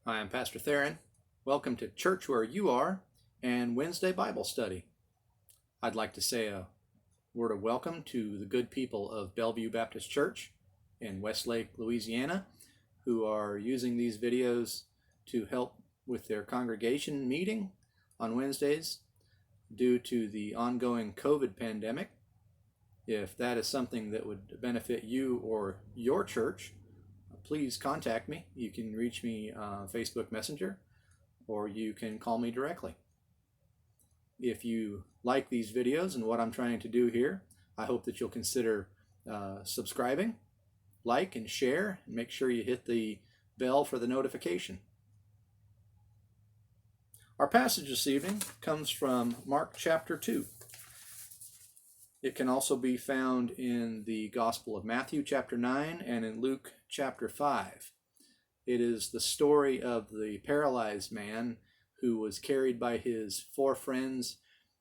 Hi, I'm Pastor Theron. Welcome to Church Where You Are and Wednesday Bible Study. I'd like to say a word of welcome to the good people of Bellevue Baptist Church in Westlake, Louisiana, who are using these videos to help with their congregation meeting on Wednesdays due to the ongoing COVID pandemic. If that is something that would benefit you or your church, please contact me. You can reach me on Facebook Messenger, or you can call me directly. If you like these videos and what I'm trying to do here, I hope that you'll consider subscribing, like, and share, and make sure you hit the bell for the notification. Our passage this evening comes from Mark chapter 2. It can also be found in the Gospel of Matthew chapter 9 and in Luke chapter 5. It is the story of the paralyzed man who was carried by his 4 friends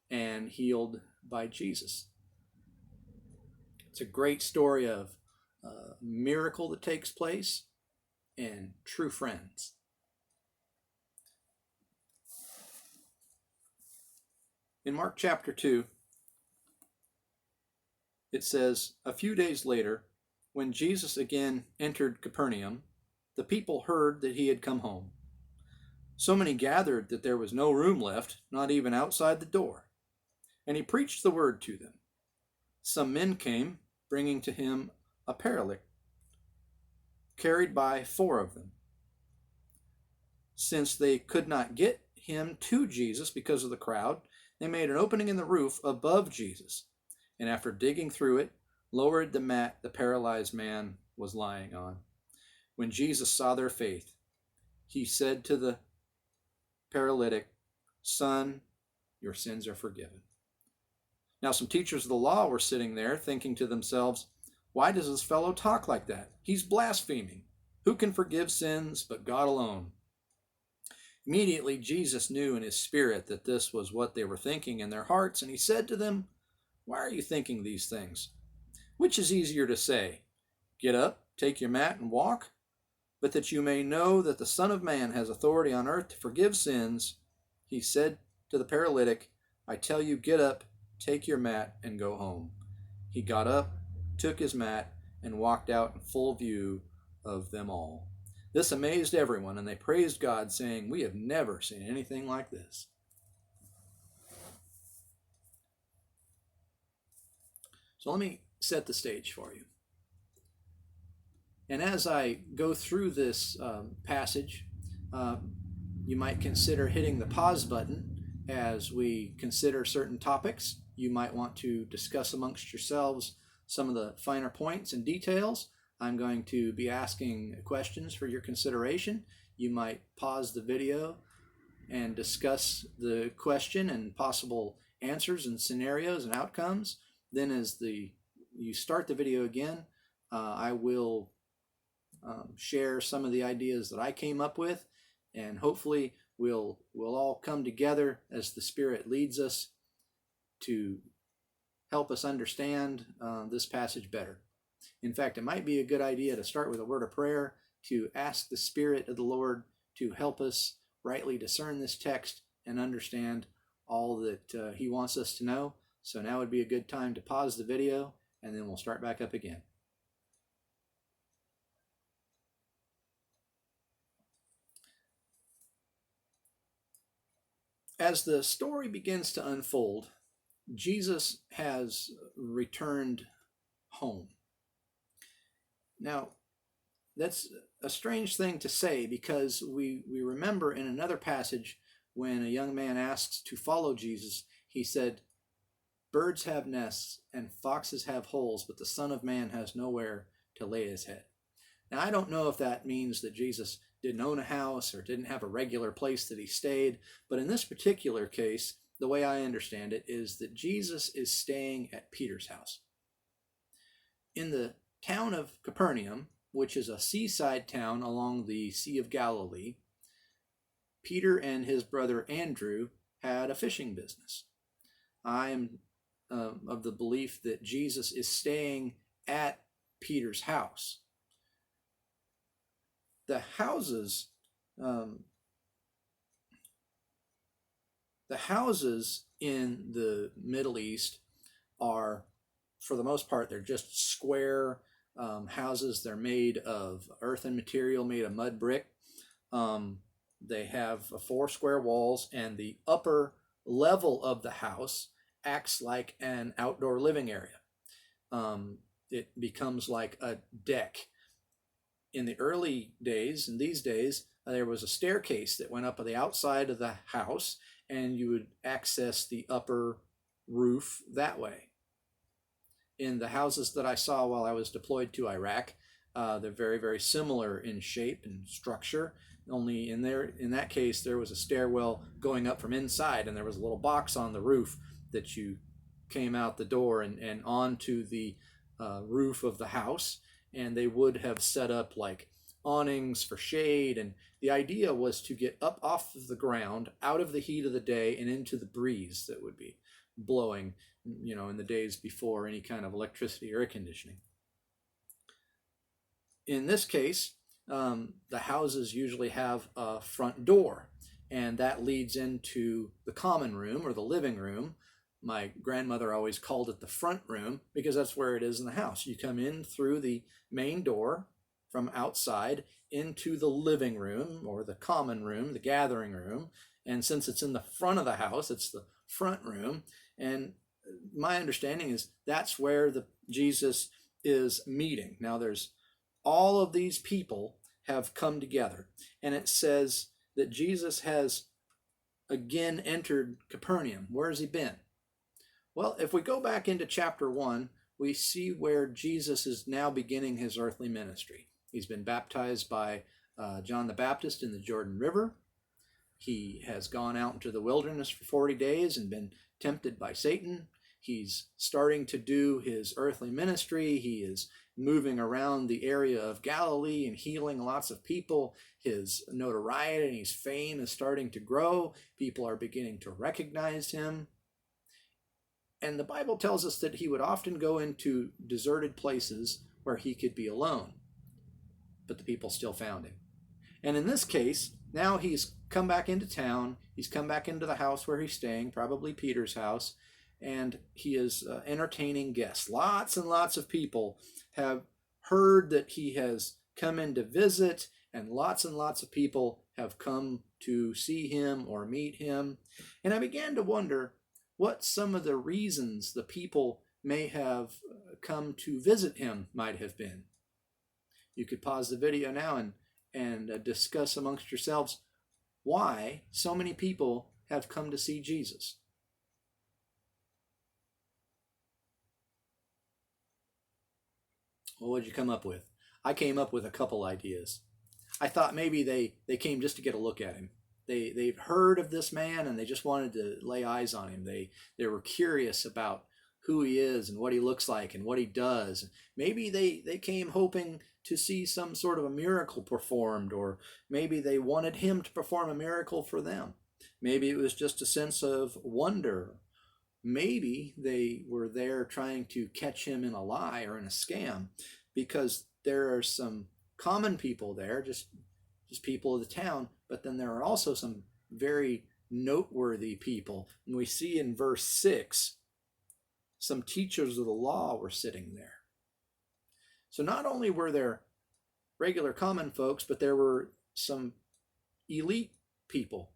and healed by Jesus. It's a great story of a miracle that takes place and true friends. In Mark chapter 2, it says, "A few days later, when Jesus again entered Capernaum, the people heard that he had come home. So many gathered that there was no room left, not even outside the door. And he preached the word to them. Some men came, bringing to him a paralytic, carried by 4 of them. Since they could not get him to Jesus because of the crowd, they made an opening in the roof above Jesus, and after digging through it, lowered the mat the paralyzed man was lying on. When Jesus saw their faith, he said to the paralytic, 'Son, your sins are forgiven.' Now some teachers of the law were sitting there, thinking to themselves, 'Why does this fellow talk like that? He's blaspheming. Who can forgive sins but God alone?' Immediately Jesus knew in his spirit that this was what they were thinking in their hearts, and he said to them, 'Why are you thinking these things? Which is easier to say, "Get up, take your mat, and walk"? But that you may know that the Son of Man has authority on earth to forgive sins,' he said to the paralytic, 'I tell you, get up, take your mat, and go home.' He got up, took his mat, and walked out in full view of them all. This amazed everyone, and they praised God, saying, 'We have never seen anything like this.'" So let me set the stage for you. And as I go through this passage, you might consider hitting the pause button as we consider certain topics. You might want to discuss amongst yourselves some of the finer points and details. I'm going to be asking questions for your consideration. You might pause the video and discuss the question and possible answers and scenarios and outcomes. Then as you start the video again, I will share some of the ideas that I came up with, and hopefully we'll all come together as the Spirit leads us to help us understand this passage better. In fact, it might be a good idea to start with a word of prayer to ask the Spirit of the Lord to help us rightly discern this text and understand all that he wants us to know. So now would be a good time to pause the video, and then we'll start back up again. As the story begins to unfold, Jesus has returned home. Now, that's a strange thing to say, because we remember in another passage when a young man asks to follow Jesus, he said, "Birds have nests and foxes have holes, but the Son of Man has nowhere to lay his head." Now, I don't know if that means that Jesus didn't own a house or didn't have a regular place that he stayed, but in this particular case, the way I understand it is that Jesus is staying at Peter's house. In the town of Capernaum, which is a seaside town along the Sea of Galilee, Peter and his brother Andrew had a fishing business. I am of the belief that Jesus is staying at Peter's house. The houses Um, the houses in the Middle East are, for the most part, they're just square houses. They're made of earthen material, made of mud brick. Um, they have four square walls, and the upper level of the house acts like an outdoor living area. It becomes like a deck. In the early days, in these days, there was a staircase that went up on the outside of the house, and you would access the upper roof that way. In the houses that I saw while I was deployed to Iraq, they're very, very similar in shape and structure. Only in that case, there was a stairwell going up from inside, and there was a little box on the roof that you came out the door and onto the roof of the house. And they would have set up like awnings for shade. And the idea was to get up off of the ground, out of the heat of the day, and into the breeze that would be blowing, in the days before any kind of electricity or air conditioning. In this case, the houses usually have a front door, and that leads into the common room or the living room. My grandmother always called it the front room because that's where it is in the house. You come in through the main door from outside into the living room or the common room, the gathering room. And since it's in the front of the house, it's the front room. And my understanding is that's where Jesus is meeting. Now there's all of these people have come together, and it says that Jesus has again entered Capernaum. Where has he been? Well, if we go back into chapter 1, we see where Jesus is now beginning his earthly ministry. He's been baptized by John the Baptist in the Jordan River. He has gone out into the wilderness for 40 days and been tempted by Satan. He's starting to do his earthly ministry. He is moving around the area of Galilee and healing lots of people. His notoriety and his fame is starting to grow. People are beginning to recognize him. And the Bible tells us that he would often go into deserted places where he could be alone, but the people still found him. And in this case, now he's come back into town. He's come back into the house where he's staying, probably Peter's house, and he is entertaining guests. Lots and lots of people have heard that he has come in to visit, and lots of people have come to see him or meet him. And I began to wonder what some of the reasons the people may have come to visit him might have been. You could pause the video now and discuss amongst yourselves why so many people have come to see Jesus. Well, what did you come up with? I came up with a couple ideas. I thought maybe they came just to get a look at him. They've heard of this man and they just wanted to lay eyes on him. They were curious about who he is and what he looks like and what he does. Maybe they came hoping to see some sort of a miracle performed, or maybe they wanted him to perform a miracle for them. Maybe it was just a sense of wonder. Maybe they were there trying to catch him in a lie or in a scam, because there are some common people there, just people of the town, but then there are also some very noteworthy people. And we see in verse 6, some teachers of the law were sitting there. So not only were there regular common folks, but there were some elite people.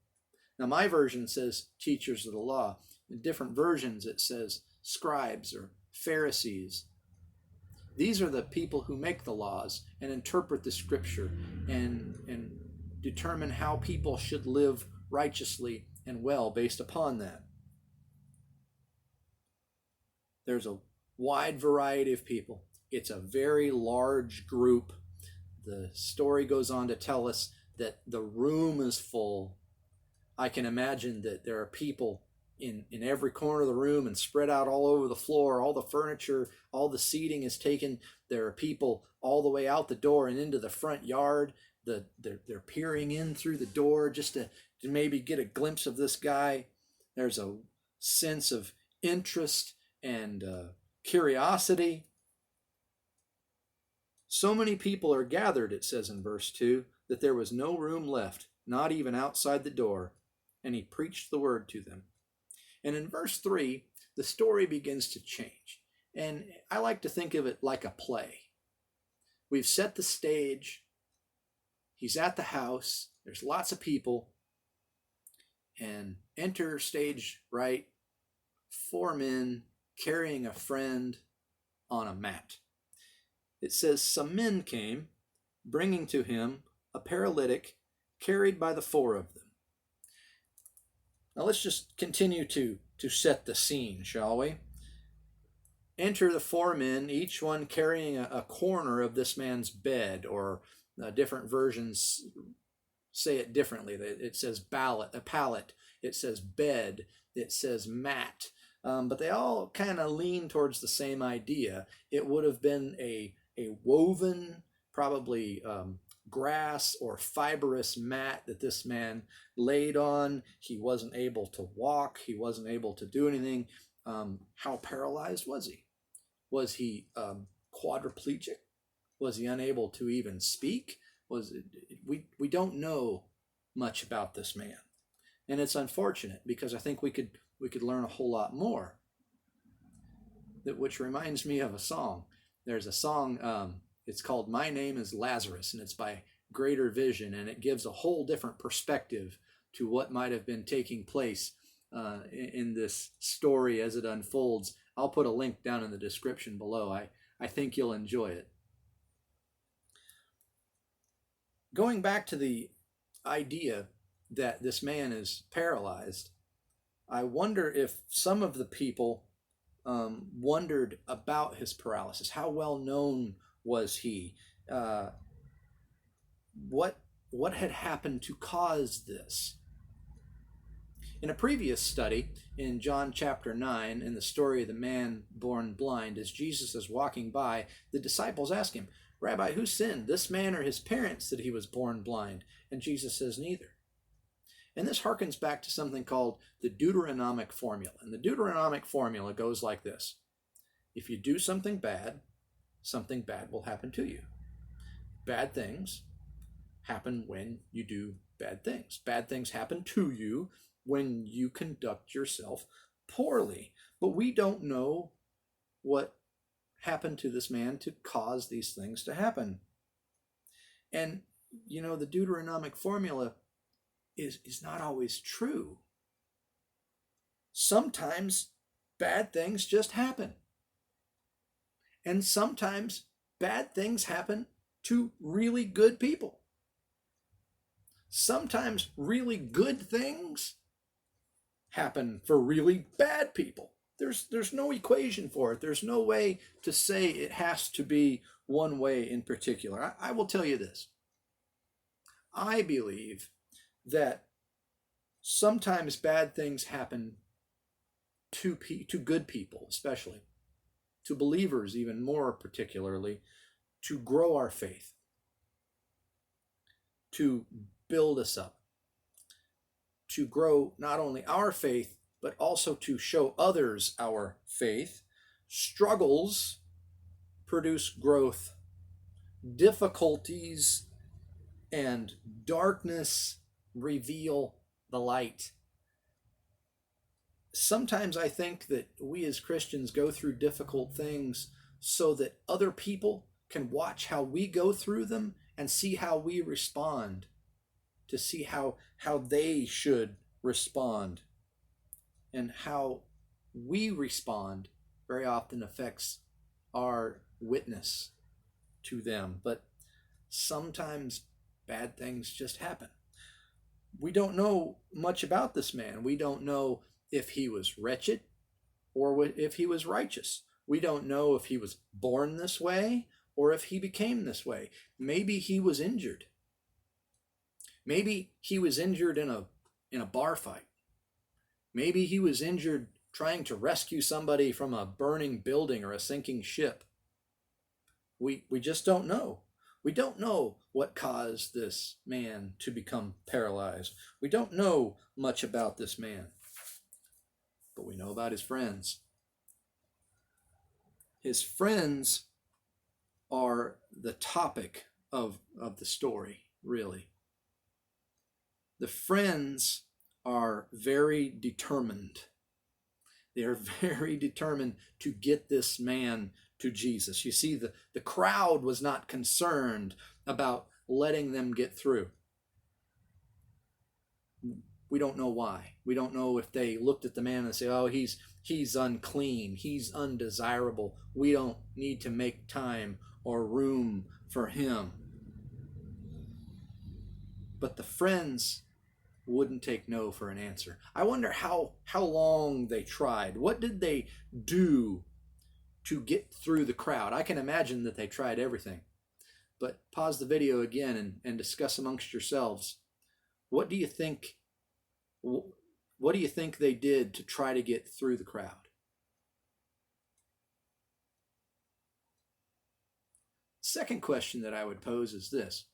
Now my version says teachers of the law. In different versions it says scribes or Pharisees. These are the people who make the laws and interpret the scripture and determine how people should live righteously and well based upon that. There's a wide variety of people. It's a very large group. The story goes on to tell us that the room is full. I can imagine that there are people in every corner of the room and spread out all over the floor. All the furniture, all the seating is taken. There are people all the way out the door and into the front yard. They're peering in through the door just to maybe get a glimpse of this guy. There's a sense of interest and curiosity. So many people are gathered, it says in verse 2, that there was no room left not even outside the door, and he preached the word to them. And in verse 3, the story begins to change. And I like to think of it like a play. We've set the stage. He's at the house. There's lots of people. And enter stage right, 4 men carrying a friend on a mat. It says, some men came, bringing to him a paralytic carried by the 4 of them. Now let's just continue to set the scene, shall we? Enter the 4 men, each one carrying a corner of this man's bed, or different versions say it differently. It says a pallet, it says bed, it says mat, but they all kind of lean towards the same idea. It would have been a woven, probably grass or fibrous mat that this man laid on. He wasn't able to walk. He wasn't able to do anything. How paralyzed was he? Was he quadriplegic? Was he unable to even speak? We don't know much about this man, and it's unfortunate because I think we could learn a whole lot more. Which reminds me of a song. There's a song. It's called "My Name Is Lazarus," and it's by Greater Vision, and it gives a whole different perspective to what might have been taking place in this story as it unfolds. I'll put a link down in the description below. I think you'll enjoy it. Going back to the idea that this man is paralyzed, I wonder if some of the people wondered about his paralysis. How well known was he? What had happened to cause this? In a previous study, in John chapter 9, in the story of the man born blind, as Jesus is walking by, the disciples ask him, Rabbi, who sinned, this man or his parents, that he was born blind? And Jesus says, neither. And this harkens back to something called the Deuteronomic formula. And the Deuteronomic formula goes like this. If you do something bad will happen to you. Bad things happen when you do bad things. Bad things happen to you when you conduct yourself poorly. But we don't know what happened to this man to cause these things to happen. And, the Deuteronomic formula is not always true. Sometimes bad things just happen. And sometimes bad things happen to really good people. Sometimes really good things happen for really bad people. There's no equation for it. There's no way to say it has to be one way in particular. I will tell you this. I believe that sometimes bad things happen to good people, especially to believers, even more particularly, to grow our faith, to build us up, to grow not only our faith, but also to show others our faith. Struggles produce growth. Difficulties and darkness reveal the light. Sometimes I think that we as Christians go through difficult things so that other people can watch how we go through them and see how we respond, to see how they should respond. And how we respond very often affects our witness to them. But sometimes bad things just happen. We don't know much about this man. We don't know if he was wretched or if he was righteous. We don't know if he was born this way or if he became this way. Maybe he was injured. Maybe he was injured in a bar fight. Maybe he was injured trying to rescue somebody from a burning building or a sinking ship. We just don't know. We don't know what caused this man to become paralyzed. We don't know much about this man. But we know about his friends. His friends are the topic of the story, really. The friends are very determined. They are very determined to get this man to Jesus. You see, the crowd was not concerned about letting them get through. We don't know why. We don't know if they looked at the man and say, oh, he's unclean, he's undesirable. We don't need to make time or room for him. But the friends wouldn't take no for an answer. I wonder how long they tried. What did they do to get through the crowd? I can imagine that they tried everything. But pause the video again and discuss amongst yourselves. What do you think they did to try to get through the crowd? Second question that I would pose is this.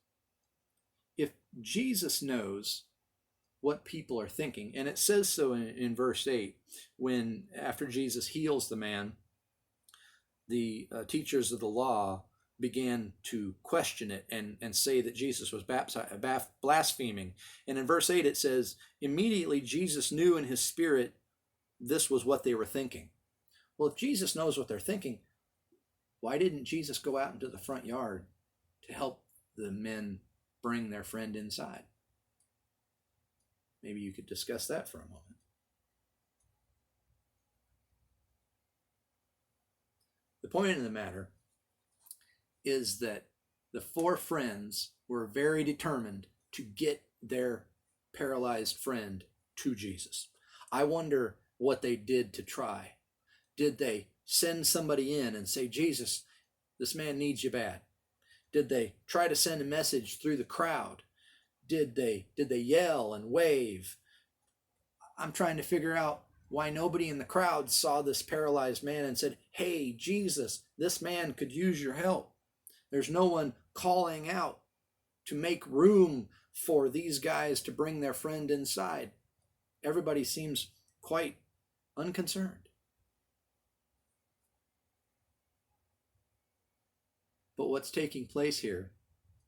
If Jesus knows what people are thinking, and it says so in verse 8, when after Jesus heals the man, the teachers of the law began to question it and say that Jesus was blaspheming. And in verse 8 it says, immediately Jesus knew in his spirit this was what they were thinking. Well, if Jesus knows what they're thinking, why didn't Jesus go out into the front yard to help the men bring their friend inside? Maybe you could discuss that for a moment. The point of the matter is that the four friends were very determined to get their paralyzed friend to Jesus. I wonder what they did to try. Did they send somebody in and say, Jesus, this man needs you bad? Did they try to send a message through the crowd? Did they yell and wave? I'm trying to figure out why nobody in the crowd saw this paralyzed man and said, hey, Jesus, this man could use your help. There's no one calling out to make room for these guys to bring their friend inside. Everybody seems quite unconcerned. But what's taking place here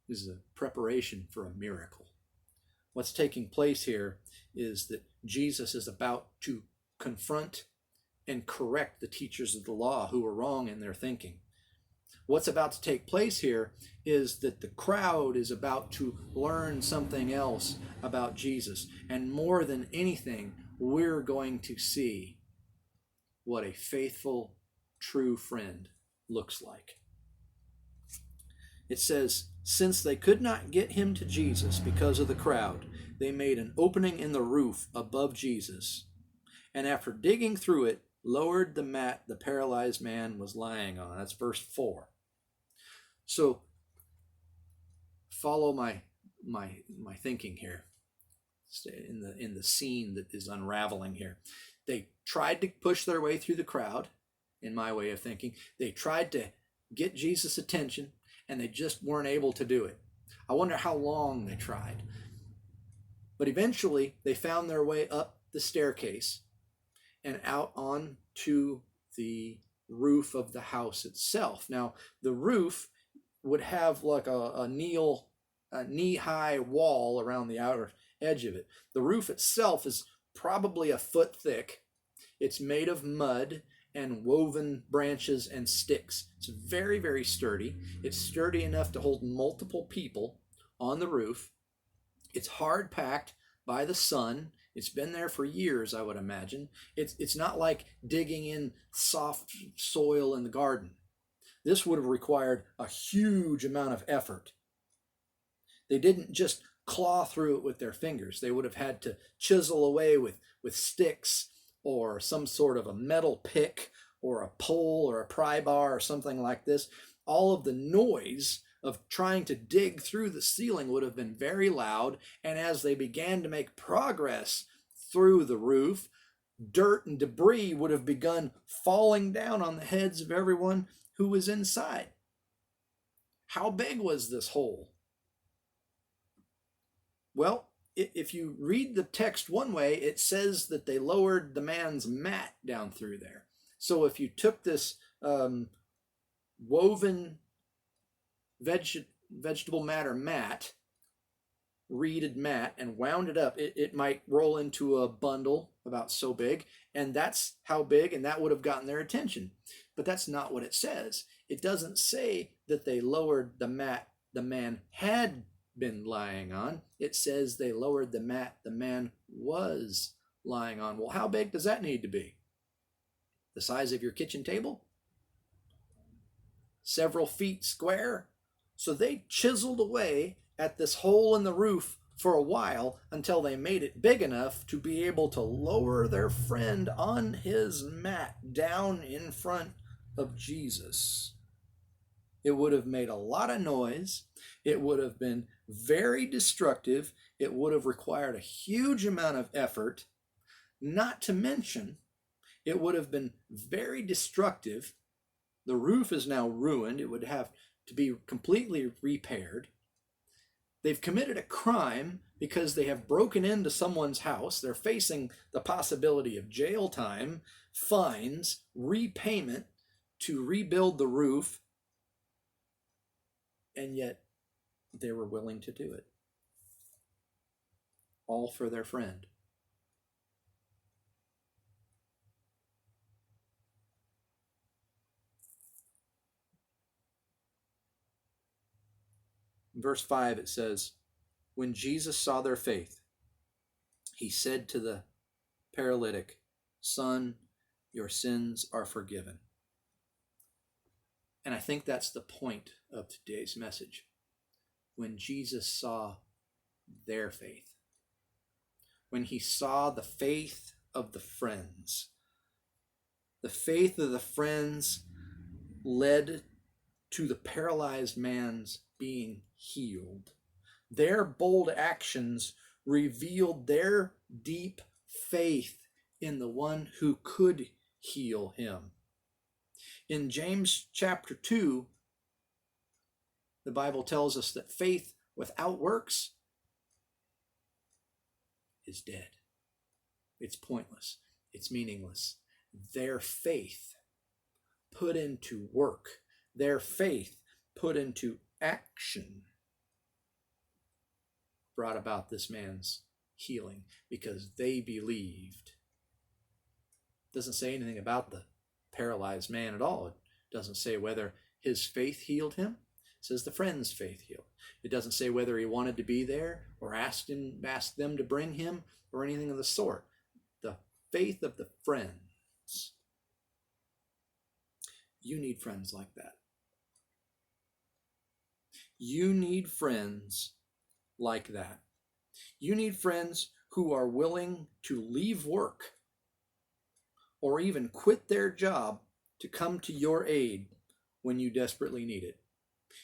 is a preparation for a miracle. What's taking place here is that Jesus is about to confront and correct the teachers of the law who were wrong in their thinking. What's about to take place here is that the crowd is about to learn something else about Jesus. And more than anything, we're going to see what a faithful, true friend looks like. It says, since they could not get him to Jesus because of the crowd, they made an opening in the roof above Jesus, and after digging through it, lowered the mat the paralyzed man was lying on. That's verse 4. So follow my thinking here. Stay in the scene that is unraveling here. They tried to push their way through the crowd, in my way of thinking. They tried to get Jesus' attention, and they just weren't able to do it. I wonder how long they tried. But eventually, they found their way up the staircase and out onto the roof of the house itself. Now, the roof would have like a knee-high wall around the outer edge of it. The roof itself is probably a foot thick. It's made of mud and woven branches and sticks. It's very, very sturdy. It's sturdy enough to hold multiple people on the roof. It's hard packed by the sun. It's been there for years, I would imagine. It's not like digging in soft soil in the garden. This would have required a huge amount of effort. They didn't just claw through it with their fingers. They would have had to chisel away with sticks or some sort of a metal pick or a pole or a pry bar or something like this. All of the noise of trying to dig through the ceiling would have been very loud, and as they began to make progress through the roof, dirt and debris would have begun falling down on the heads of everyone who was inside. How big was this hole? Well, if you read the text one way, it says that they lowered the man's mat down through there. So if you took this woven vegetable matter mat reeded mat and wound it up, it might roll into a bundle about so big, and that's how big, and that would have gotten their attention. But that's not what it says. It doesn't say that they lowered the mat the man had been lying on. It says they lowered the mat the man was lying on. Well, how big does that need to be? The size of your kitchen table? Several feet square? So they chiseled away at this hole in the roof for a while until they made it big enough to be able to lower their friend on his mat down in front of Jesus. It would have made a lot of noise. It would have been very destructive. It would have required a huge amount of effort. Not to mention, it would have been very destructive. The roof is now ruined. It would have to be completely repaired. They've committed a crime because they have broken into someone's house. They're facing the possibility of jail time, fines, repayment to rebuild the roof, and yet they were willing to do it. All for their friend. In verse 5 it says, when Jesus saw their faith, he said to the paralytic, son, your sins are forgiven. And I think that's the point of today's message. When Jesus saw their faith, when he saw the faith of the friends, the faith of the friends led to the paralyzed man's being healed. Their bold actions revealed their deep faith in the one who could heal him. In James chapter 2, the Bible tells us that faith without works is dead. It's pointless. It's meaningless. Their faith put into work, their faith put into action, brought about this man's healing because they believed. It doesn't say anything about the paralyzed man at all. It doesn't say whether his faith healed him. It says the friend's faith healed. It doesn't say whether he wanted to be there or asked them to bring him or anything of the sort. The faith of the friends. You need friends like that. You need friends like that. You need friends who are willing to leave work or even quit their job to come to your aid when you desperately need it.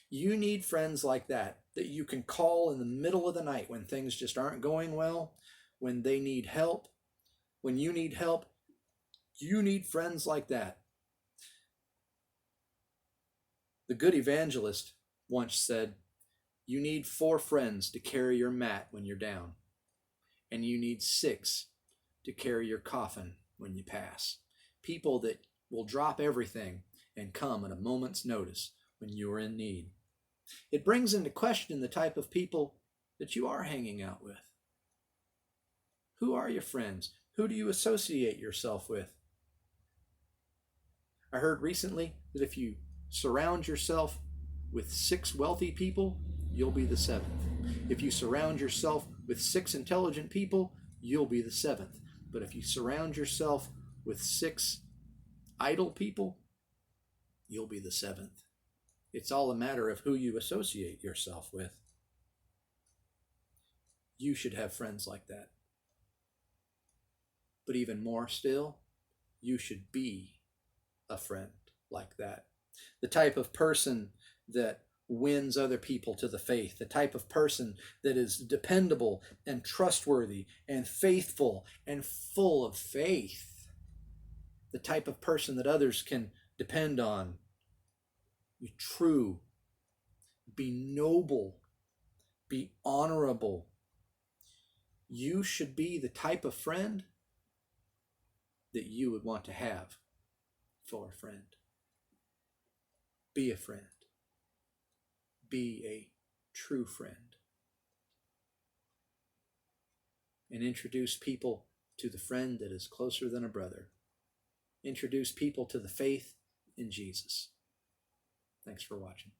You need friends like that you can call in the middle of the night when things just aren't going well, when they need help. When you need help, you need friends like that. The good evangelist once said, you need 4 friends to carry your mat when you're down, and you need 6 to carry your coffin when you pass. People that will drop everything and come at a moment's notice when you are in need. It brings into question the type of people that you are hanging out with. Who are your friends? Who do you associate yourself with? I heard recently that if you surround yourself with 6 wealthy people, you'll be the 7th. If you surround yourself with 6 intelligent people, you'll be the 7th. But if you surround yourself with 6 idle people, you'll be the 7th. It's all a matter of who you associate yourself with. You should have friends like that. But even more still, you should be a friend like that. The type of person that wins other people to the faith, the type of person that is dependable and trustworthy and faithful and full of faith, the type of person that others can depend on. Be true, be noble, be honorable. You should be the type of friend that you would want to have for a friend. Be a friend. Be a true friend. and introduce people to the friend that is closer than a brother. Introduce people to the faith in Jesus. Thanks for watching.